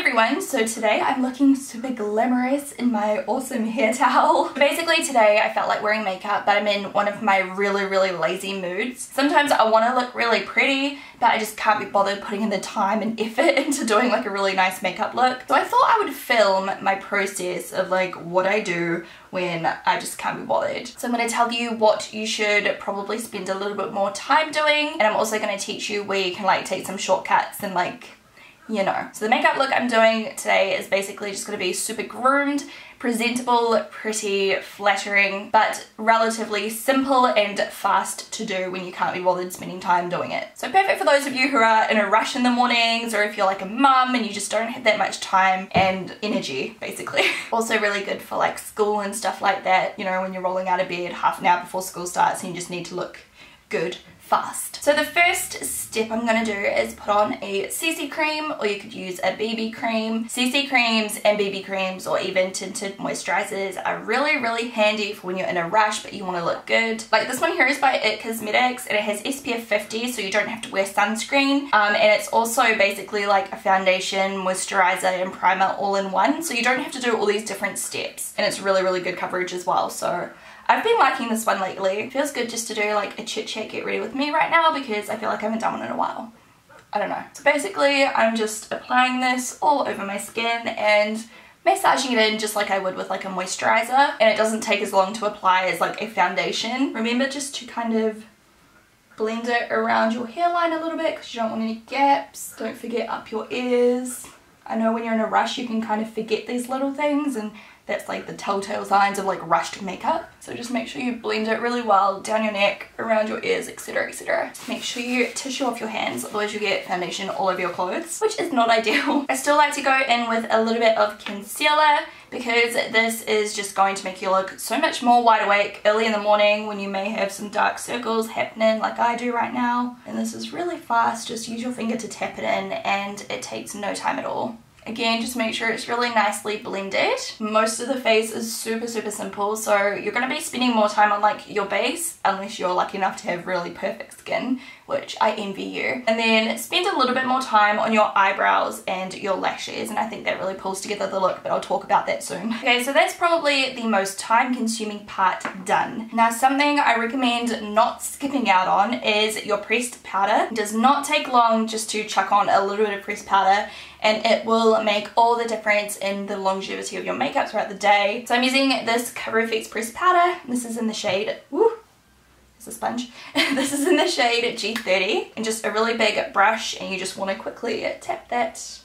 everyone, so today I'm looking super glamorous in my awesome hair towel. Basically today I felt like wearing makeup, but I'm in one of my really lazy moods. Sometimes I want to look really pretty, but I just can't be bothered putting in the time and effort into doing like a really nice makeup look. So I thought I would film my process of like what I do when I just can't be bothered. So I'm going to tell you what you should probably spend a little bit more time doing, and I'm also going to teach you where you can like take some shortcuts and like, you know. So the makeup look I'm doing today is basically just going to be super groomed, presentable, pretty, flattering, but relatively simple and fast to do when you can't be bothered spending time doing it. So perfect for those of you who are in a rush in the mornings, or if you're like a mum and you just don't have that much time and energy, basically. Also really good for like school and stuff like that, you know, when you're rolling out of bed half an hour before school starts and you just need to look good fast. So the first step I'm going to do is put on a CC cream, or you could use a BB cream. CC creams and BB creams or even tinted moisturizers are really handy for when you're in a rush but you want to look good. Like this one here is by IT Cosmetics and it has SPF 50, so you don't have to wear sunscreen, and it's also basically like a foundation, moisturizer and primer all in one, so you don't have to do all these different steps, and it's really good coverage as well. So I've been liking this one lately. It feels good just to do like a chit chat get ready with me right now because I feel like I haven't done one in a while. I don't know. So basically I'm just applying this all over my skin and massaging it in just like I would with like a moisturizer, and it doesn't take as long to apply as like a foundation. Remember just to kind of blend it around your hairline a little bit because you don't want any gaps. Don't forget up your ears. I know when you're in a rush you can kind of forget these little things, and that's like the telltale signs of like rushed makeup. So just make sure you blend it really well down your neck, around your ears, etc, etc. Make sure you tissue off your hands, otherwise you get foundation all over your clothes, which is not ideal. I still like to go in with a little bit of concealer because this is just going to make you look so much more wide awake early in the morning when you may have some dark circles happening like I do right now. And this is really fast, just use your finger to tap it in and it takes no time at all. Again, just make sure it's really nicely blended. Most of the face is super simple, so you're going to be spending more time on like your base unless you're lucky enough to have really perfect skin, which I envy you. And then spend a little bit more time on your eyebrows and your lashes, and I think that really pulls together the look, but I'll talk about that soon. Okay, so that's probably the most time consuming part done. Now something I recommend not skipping out on is your pressed powder. It does not take long just to chuck on a little bit of pressed powder, and it will make all the difference in the longevity of your makeup throughout the day. So I'm using this Cover FX pressed powder. This is in the shade, woo, it's a sponge. This is in the shade G30, and just a really big brush, and you just want to quickly tap that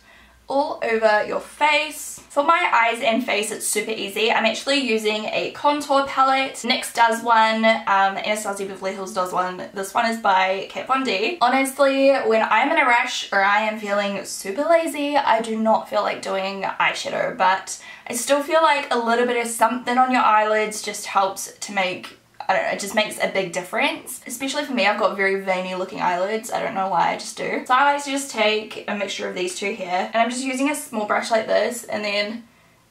all over your face. For my eyes and face it's super easy. I'm actually using a contour palette. NYX does one, Anastasia Beverly Hills does one. This one is by Kat Von D. Honestly, when I'm in a rush or I am feeling super lazy, I do not feel like doing eyeshadow, but I still feel like a little bit of something on your eyelids just helps to make, I don't know, it just makes a big difference. Especially for me, I've got very veiny looking eyelids. I don't know why, I just do. So I like to just take a mixture of these two here, and I'm just using a small brush like this and then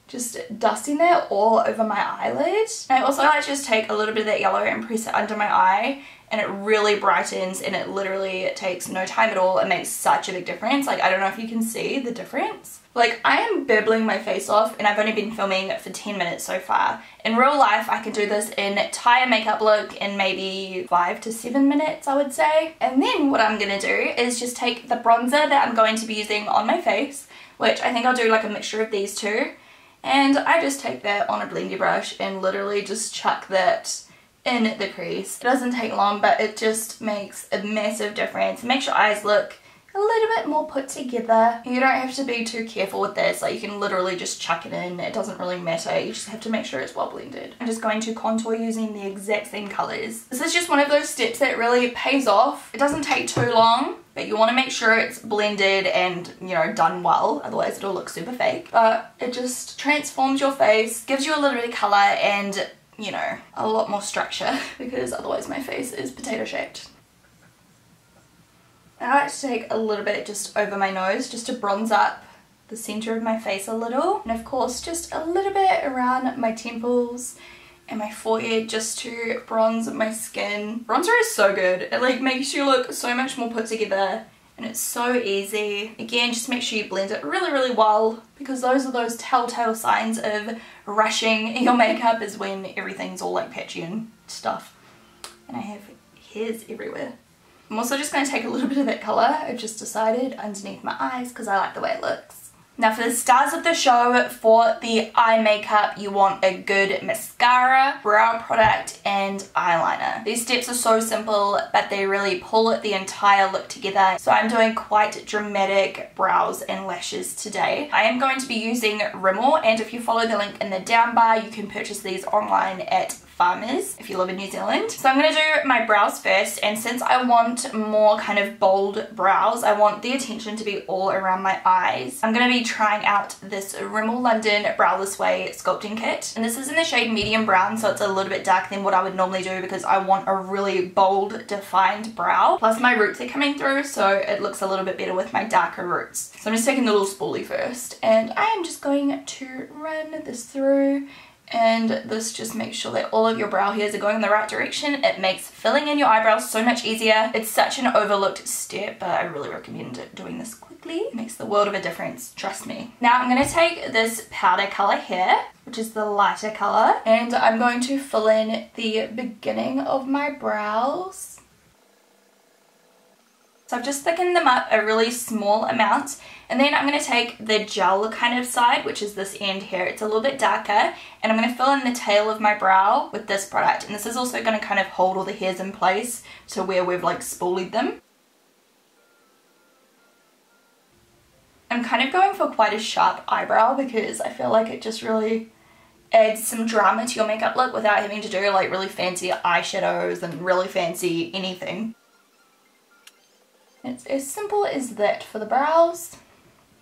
just dusting that all over my eyelid. And I also like to just take a little bit of that yellow and press it under my eye, and it really brightens, and it literally takes no time at all. It makes such a big difference. Like, I don't know if you can see the difference. Like, I am babbling my face off and I've only been filming for 10 minutes so far. In real life, I can do this entire makeup look in maybe 5 to 7 minutes, I would say. And then what I'm gonna do is just take the bronzer that I'm going to be using on my face, which I think I'll do like a mixture of these two. And I just take that on a blendy brush and literally just chuck that in the crease. It doesn't take long, but it just makes a massive difference. It makes your eyes look a little bit more put together. You don't have to be too careful with this, like you can literally just chuck it in, it doesn't really matter, you just have to make sure it's well blended. I'm just going to contour using the exact same colours. This is just one of those steps that really pays off. It doesn't take too long, but you want to make sure it's blended and, you know, done well, otherwise it'll look super fake. But it just transforms your face, gives you a little bit of colour and, you know, a lot more structure because otherwise my face is potato shaped. And I like to take a little bit just over my nose just to bronze up the centre of my face a little, and of course just a little bit around my temples and my forehead just to bronze my skin. Bronzer is so good. It like makes you look so much more put together and it's so easy. Again, just make sure you blend it really, really well, because those are those telltale signs of rushing your makeup, is when everything's all like patchy and stuff. And I have hairs everywhere. I'm also just going to take a little bit of that colour, I've just decided, underneath my eyes because I like the way it looks. Now for the stars of the show, for the eye makeup, you want a good mascara, brow product, and eyeliner. These steps are so simple, but they really pull the entire look together. So I'm doing quite dramatic brows and lashes today. I am going to be using Rimmel, and if you follow the link in the down bar, you can purchase these online at Farmers if you live in New Zealand. So I'm going to do my brows first, and since I want more kind of bold brows, I want the attention to be all around my eyes. I'm going to be trying out this Rimmel London Brow This Way sculpting kit, and this is in the shade medium brown, so it's a little bit darker than what I would normally do because I want a really bold defined brow. Plus my roots are coming through, so it looks a little bit better with my darker roots. So I'm just taking the little spoolie first, and I am just going to run this through. And this just makes sure that all of your brow hairs are going in the right direction. It makes filling in your eyebrows so much easier. It's such an overlooked step, but I really recommend doing this quickly. It makes the world of a difference, trust me. Now I'm going to take this powder colour here, which is the lighter colour, and I'm going to fill in the beginning of my brows. So I've just thickened them up a really small amount, and then I'm going to take the gel kind of side, which is this end here. It's a little bit darker, and I'm going to fill in the tail of my brow with this product, and this is also going to kind of hold all the hairs in place to where we've like spoolied them. I'm kind of going for quite a sharp eyebrow because I feel like it just really adds some drama to your makeup look without having to do like really fancy eyeshadows and really fancy anything. It's as simple as that for the brows.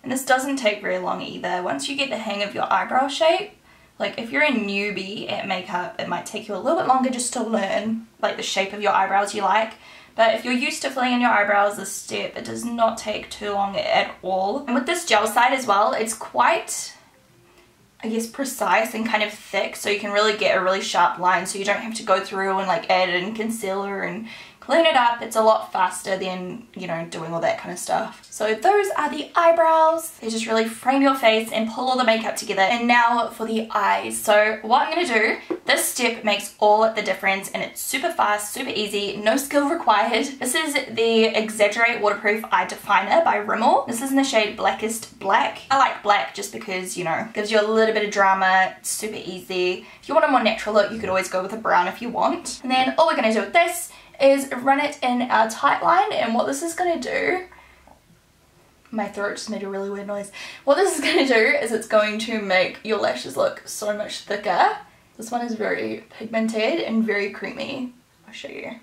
And this doesn't take very long either. Once you get the hang of your eyebrow shape, like if you're a newbie at makeup, it might take you a little bit longer just to learn like the shape of your eyebrows you like. But if you're used to filling in your eyebrows this step, it does not take too long at all. And with this gel side as well, it's quite, I guess, precise and kind of thick, so you can really get a really sharp line, so you don't have to go through and like add in concealer and clean it up. It's a lot faster than, you know, doing all that kind of stuff. So those are the eyebrows. They just really frame your face and pull all the makeup together. And now for the eyes. So what I'm going to do, this step makes all the difference, and it's super fast, super easy, no skill required. This is the Exaggerate Waterproof Eye Definer by Rimmel. This is in the shade Blackest Black. I like black just because, you know, gives you a little bit of drama. It's super easy. If you want a more natural look, you could always go with a brown if you want. And then all we're going to do with this is run it in our tight line, and what this is going to do, my throat just made a really weird noise. What this is going to do is it's going to make your lashes look so much thicker. This one is very pigmented and very creamy. I'll show you. And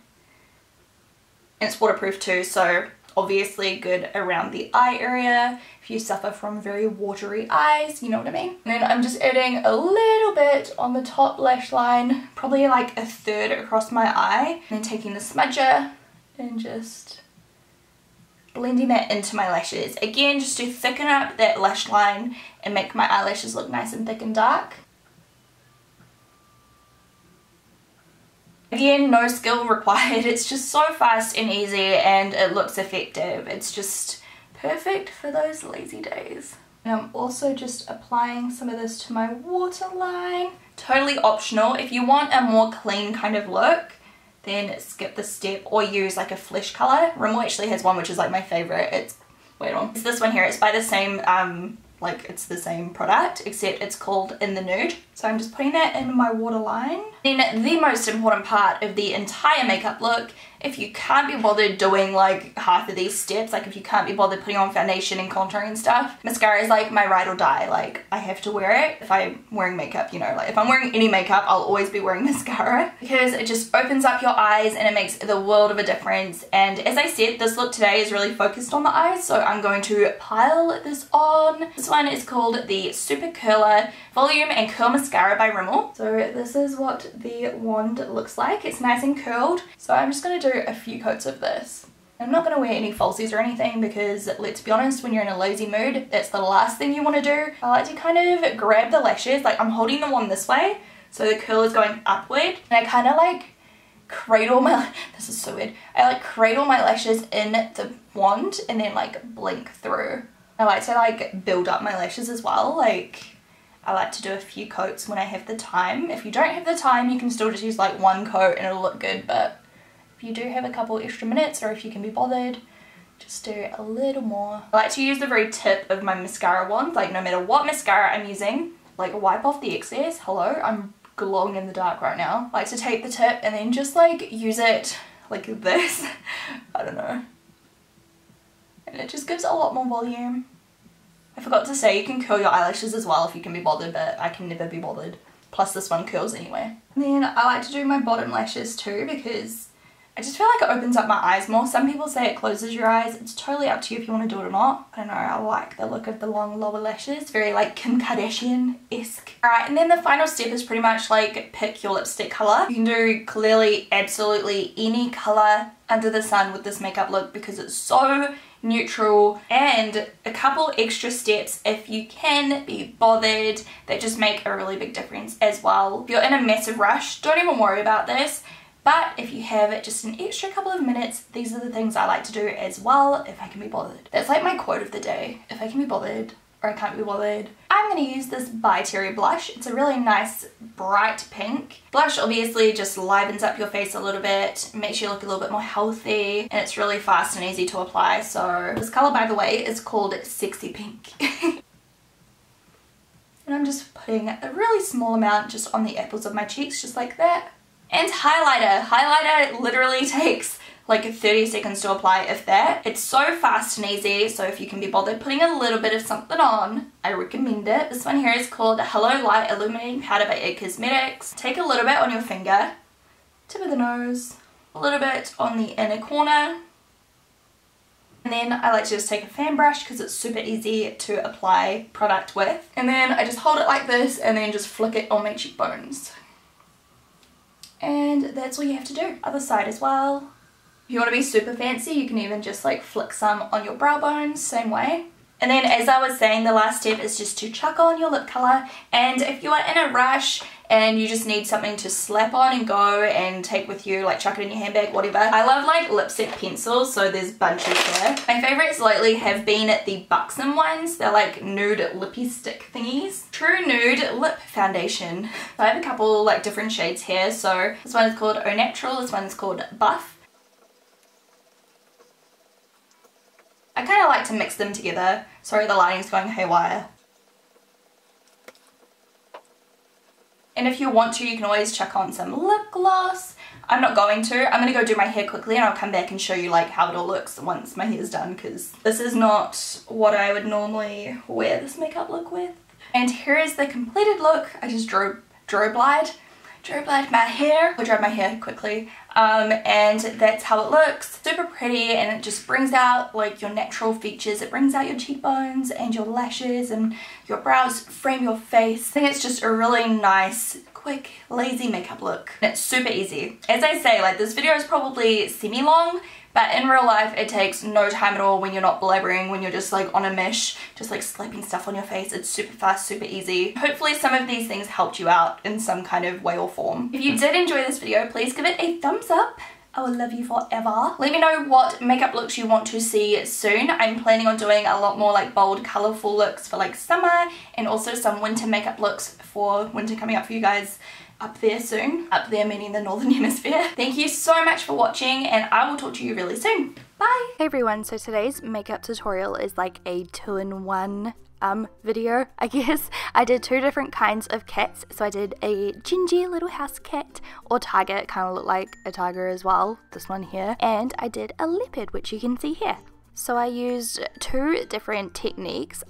it's waterproof too, so obviously good around the eye area if you suffer from very watery eyes, you know what I mean? And then I'm just adding a little bit on the top lash line, probably like a third across my eye, and then taking the smudger and just blending that into my lashes. Again, just to thicken up that lash line and make my eyelashes look nice and thick and dark. Again, no skill required. It's just so fast and easy, and it looks effective. It's just perfect for those lazy days. And I'm also just applying some of this to my waterline. Totally optional. If you want a more clean kind of look, then skip this step or use like a flesh color. Rimmel actually has one which is like my favorite. It's, wait on. It's this one here. It's by the same, like it's the same product, except it's called In the Nude. So I'm just putting that in my waterline. Then the most important part of the entire makeup look, if you can't be bothered doing like half of these steps, like if you can't be bothered putting on foundation and contouring and stuff, mascara is like my ride or die. Like I have to wear it if I'm wearing makeup, you know, like if I'm wearing any makeup, I'll always be wearing mascara because it just opens up your eyes and it makes the world of a difference. And as I said, this look today is really focused on the eyes, so I'm going to pile this on. This one is called the Super Curler Volume and Curl Mascara by Rimmel. So this is what the wand looks like. It's nice and curled. So I'm just going to do a few coats of this. I'm not going to wear any falsies or anything because, let's be honest, when you're in a lazy mood, that's the last thing you want to do. I like to kind of grab the lashes, like I'm holding the wand this way, so the curl is going upward, and I kind of like cradle my, this is so weird, I like cradle my lashes in the wand and then like blink through. I like to like build up my lashes as well. Like I like to do a few coats when I have the time. If you don't have the time, you can still just use like one coat and it'll look good, but if you do have a couple extra minutes, or if you can be bothered, just do a little more. I like to use the very tip of my mascara wand, like no matter what mascara I'm using, like wipe off the excess. Hello, I'm glowing in the dark right now. I like to take the tip and then just like use it like this. I don't know. And it just gives it a lot more volume. I forgot to say you can curl your eyelashes as well if you can be bothered, but I can never be bothered. Plus this one curls anyway. And then I like to do my bottom lashes too because I just feel like it opens up my eyes more. Some people say it closes your eyes. It's totally up to you if you want to do it or not. I don't know, I like the look of the long lower lashes. Very like Kim Kardashian-esque. Alright, and then the final step is pretty much like pick your lipstick colour. You can do clearly absolutely any colour under the sun with this makeup look because it's so neutral, and a couple extra steps if you can be bothered that just make a really big difference as well. If you're in a massive rush, don't even worry about this. But if you have just an extra couple of minutes, these are the things I like to do as well if I can be bothered. That's like my quote of the day. If I can be bothered, or I can't be bothered. I'm going to use this By Terry blush. It's a really nice bright pink. Blush obviously just livens up your face a little bit, makes you look a little bit more healthy, and it's really fast and easy to apply. So this colour, by the way, is called Sexy Pink. And I'm just putting a really small amount just on the apples of my cheeks, just like that. And highlighter. Highlighter literally takes like 30 seconds to apply, if that. It's so fast and easy, so if you can be bothered putting a little bit of something on, I recommend it. This one here is called Hello Light Illuminating Powder by IT Cosmetics. Take a little bit on your finger, tip of the nose, a little bit on the inner corner, and then I like to just take a fan brush because it's super easy to apply product with. And then I just hold it like this and then just flick it on my cheekbones. And that's all you have to do. Other side as well. If you want to be super fancy, you can even just like flick some on your brow bones, same way. And then as I was saying, the last step is just to chuck on your lip colour. And if you are in a rush and you just need something to slap on and go and take with you, like chuck it in your handbag, whatever. I love like lipstick pencils, so there's bunches here. My favourites lately have been the Buxom ones. They're like nude lippy stick thingies. True Nude Lip Foundation. So I have a couple like different shades here. So this one is called Au Natural, this one is called Buff. I kind of like to mix them together. Sorry, the lighting's going haywire. And if you want to, you can always chuck on some lip gloss. I'm not going to. I'm going to go do my hair quickly and I'll come back and show you like how it all looks once my hair's done, because this is not what I would normally wear this makeup look with. And here is the completed look. I just strobe-lied my hair. I dried my hair quickly. And that's how it looks. Super pretty, and it just brings out like your natural features. It brings out your cheekbones and your lashes and your brows, frame your face. I think it's just a really nice, quick, lazy makeup look. And it's super easy. As I say, like this video is probably semi-long, but in real life it takes no time at all when you're not blabbering, when you're just like on a mish, just like slapping stuff on your face. It's super fast, super easy. Hopefully some of these things helped you out in some kind of way or form. If you did enjoy this video, please give it a thumbs up. I will love you forever. Let me know what makeup looks you want to see soon. I'm planning on doing a lot more like bold, colourful looks for like summer, and also some winter makeup looks for winter coming up for you guys up there soon. Up there meaning the northern hemisphere. Thank you so much for watching, and I will talk to you really soon. Bye! Hey everyone, so today's makeup tutorial is like a 2-in-1 video, I guess. I did two different kinds of cats. So I did a gingy little house cat, or tiger. It kind of looked like a tiger as well, this one here. And I did a leopard, which you can see here. So I used two different techniques. I